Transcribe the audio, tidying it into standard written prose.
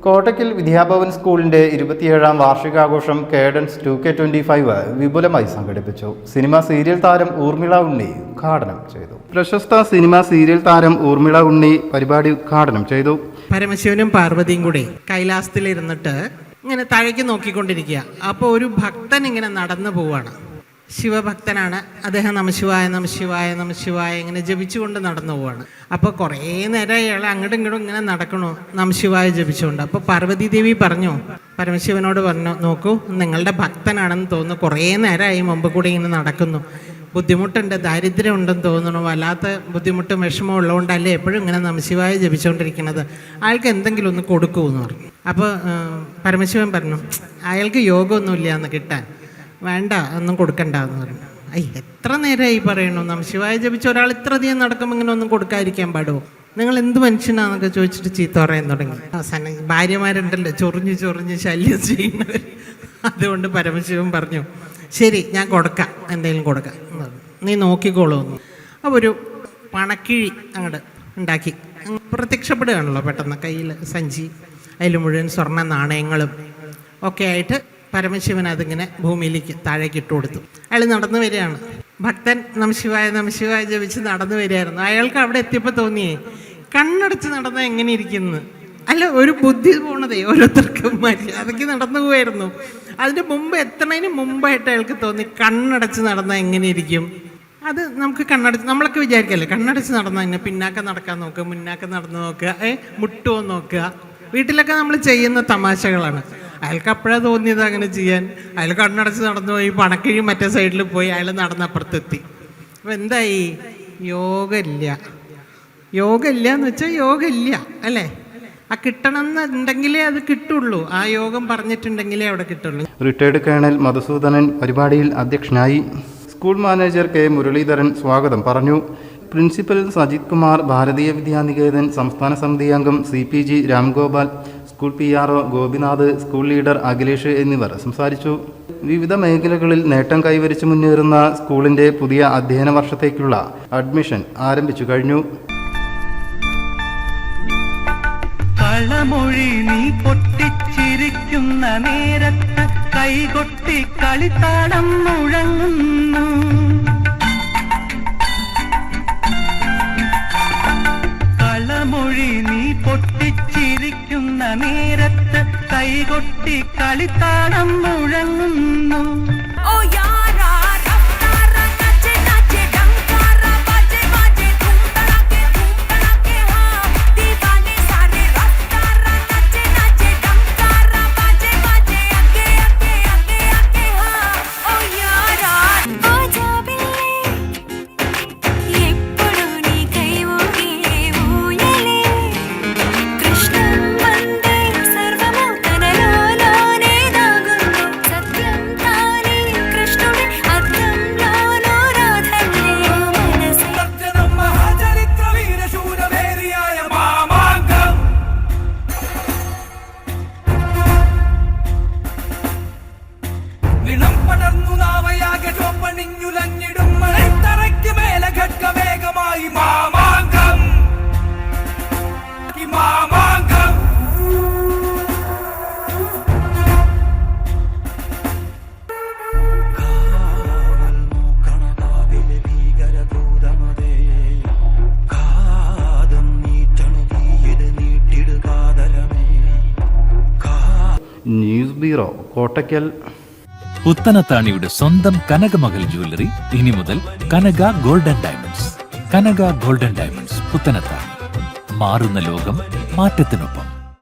കോട്ടയ്ക്കൽ വിദ്യാഭവൻ സ്കൂളിന്റെ 27ാം വാർഷികാഘോഷം cadence 2K25 വിപുലമായി സംഘടിപ്പിച്ചു. സിനിമ സീരിയൽ താരം ഊർമിള ഉണ്ണി ഉദ്ഘാടനം ചെയ്തു. പ്രശസ്ത സിനിമ സീരിയൽ താരം ഊർമിള ഉണ്ണി പരിപാടി ഉദ്ഘാടനം ചെയ്തു. പരമശിവനും പാർവതിയും കൂടി കൈലാസത്തിലിരുന്നിട്ട് ഇങ്ങനെ താഴേക്ക് നോക്കിക്കൊണ്ടിരിക്കുക. അപ്പോൾ ഒരു ഭക്തൻ ഇങ്ങനെ നടന്നു പോവാണ്. ശിവഭക്തനാണ് അദ്ദേഹം. നമശിവായ നമശിവായ നമശിവായ ഇങ്ങനെ ജപിച്ചുകൊണ്ട് നടന്നു പോവാണ്. അപ്പോൾ കുറേ നേരം അയാൾ അങ്ങോട്ടും ഇങ്ങോട്ടും ഇങ്ങനെ നടക്കണു, നമശിവായ ജപിച്ചുകൊണ്ട്. അപ്പോൾ പാർവതി ദേവി പറഞ്ഞു, പരമശിവനോട് പറഞ്ഞു, നോക്കൂ, നിങ്ങളുടെ ഭക്തനാണെന്ന് തോന്നുന്നു, കുറേ നേരമായി മുമ്പ് കൂടി ഇങ്ങനെ നടക്കുന്നു, ബുദ്ധിമുട്ടുണ്ട്, ദാരിദ്ര്യം ഉണ്ടെന്ന് തോന്നുന്നു, വല്ലാത്ത ബുദ്ധിമുട്ടും വിഷമം ഉള്ളതുകൊണ്ടല്ലേ എപ്പോഴും ഇങ്ങനെ നമശിവായ ജപിച്ചുകൊണ്ടിരിക്കുന്നത്, അയാൾക്ക് എന്തെങ്കിലും ഒന്ന് കൊടുക്കുമെന്ന് പറഞ്ഞു. അപ്പോൾ പരമശിവൻ പറഞ്ഞു, അയാൾക്ക് യോഗമൊന്നുമില്ല എന്ന് കിട്ടാൻ, വേണ്ട ഒന്നും കൊടുക്കണ്ട എന്ന് പറഞ്ഞു. എത്ര നേരമായി പറയണു, നമശിവായ ജപിച്ച ഒരാൾ ഇത്ര അധികം നടക്കുമ്പോൾ ഇങ്ങനെ ഒന്നും കൊടുക്കാതിരിക്കാൻ പാടുമോ, നിങ്ങൾ എന്ത് മനുഷ്യനാന്നൊക്കെ ചോദിച്ചിട്ട് ചീത്ത പറയാൻ തുടങ്ങി. അവസാനം ഭാര്യമാരുണ്ടല്ലോ ചൊറിഞ്ഞ് ചൊറിഞ്ഞ് ശല്യം ചെയ്യുന്നവർ. അതുകൊണ്ട് പരമശിവൻ പറഞ്ഞു, ശരി ഞാൻ കൊടുക്കാം, എന്തെങ്കിലും കൊടുക്കാം, നീ നോക്കിക്കോളൂ എന്ന്. അപ്പോൾ ഒരു പണക്കിഴി അങ്ങോട്ട് ഉണ്ടാക്കി പ്രത്യക്ഷപ്പെടുകയാണല്ലോ പെട്ടെന്ന്, കയ്യിൽ സഞ്ചി, അതിൽ മുഴുവൻ സ്വർണ്ണ നാണയങ്ങളും ഒക്കെ ആയിട്ട് പരമശിവൻ അതിങ്ങനെ ഭൂമിയിലേക്ക് താഴേക്ക് ഇട്ട് കൊടുത്തു. അയാൾ നടന്നു വരികയാണ്. ഭക്തൻ നമശിവായ നമശിവായ ജപിച്ച് നടന്നു വരികയായിരുന്നു. അയാൾക്ക് അവിടെ എത്തിയപ്പോൾ തോന്നിയേ, കണ്ണടച്ച് നടന്നാൽ എങ്ങനെ ഇരിക്കുന്നു, അല്ല ഒരു ബുദ്ധി പോണതേ ഓരോരുത്തർക്കും മര്യാദയ്ക്ക് നടന്നു പോയായിരുന്നു. അതിൻ്റെ മുമ്പ് എത്തണതിന് മുമ്പായിട്ട് അയാൾക്ക് തോന്നി, കണ്ണടച്ച് നടന്നാൽ എങ്ങനെ ഇരിക്കും. അത് നമുക്ക് നമ്മളൊക്കെ വിചാരിക്കല്ലേ, കണ്ണടച്ച് നടന്നാൽ ഇങ്ങനെ പിന്നാക്കം നടക്കാൻ നോക്കുക, മുന്നാക്കം നടന്നു നോക്കുക, മുട്ടുമോ നോക്കുക, വീട്ടിലൊക്കെ നമ്മൾ ചെയ്യുന്ന തമാശകളാണ്. അയാൾക്ക് അപ്പോഴാണ് തോന്നിയത് അങ്ങനെ ചെയ്യാൻ. അയാൾ കണ്ണടച്ച് നടന്നു പോയി, പണക്കിഴി മറ്റേ സൈഡിൽ പോയി, അയാൾ നടന്നപ്പുറത്തെത്തി. അപ്പോൾ എന്തായി, യോഗമില്ല. യോഗമില്ല എന്ന് വെച്ചാൽ യോഗമില്ല അല്ലേ, ആ കിട്ടണം എന്നുണ്ടെങ്കിലേ അത് കിട്ടുള്ളൂ, ആ യോഗം പറഞ്ഞിട്ടുണ്ടെങ്കിലേ അവിടെ കിട്ടുള്ളൂ. റിട്ടയർഡ് കേണൽ മധുസൂദനൻ പരിപാടിയിൽ അധ്യക്ഷനായി. സ്കൂൾ മാനേജർ കെ മുരളീധരൻ സ്വാഗതം പറഞ്ഞു. പ്രിൻസിപ്പൽ സജിത് കുമാർ, ഭാരതീയ വിദ്യാനികേതൻ സംസ്ഥാന സമിതി അംഗം CPG Ramgopal, school PRO Gopinath, school leader Akhilesh എന്നിവർ സംസാരിച്ചു. വിവിധ മേഖലകളിൽ നേട്ടം കൈവരിച്ച് മുന്നേറുന്ന സ്കൂളിന്റെ പുതിയ അധ്യയന വർഷത്തേക്കുള്ള അഡ്മിഷൻ ആരംഭിച്ചു കഴിഞ്ഞു. കളമൊഴി നീ പൊട്ടിച്ചിരിക്കുന്ന നേരത്ത് കൈകൊട്ടി കളിത്താടം മുഴങ്ങുന്നു. കളമൊഴി നീ പൊട്ടിച്ചിരിക്കുന്ന നേരത്ത് കൈകൊട്ടി കളിത്താടം മുഴങ്ങുന്നു. News bureau, Kottakkal. പുത്തനത്താണിയുടെ സ്വന്തം കനകമകൽ ജ്വല്ലറി ഇനി മുതൽ Kanaka golden diamonds. Kanaka golden diamonds, Puthanathani. മാറുന്ന ലോകം, മാറ്റത്തിനൊപ്പം.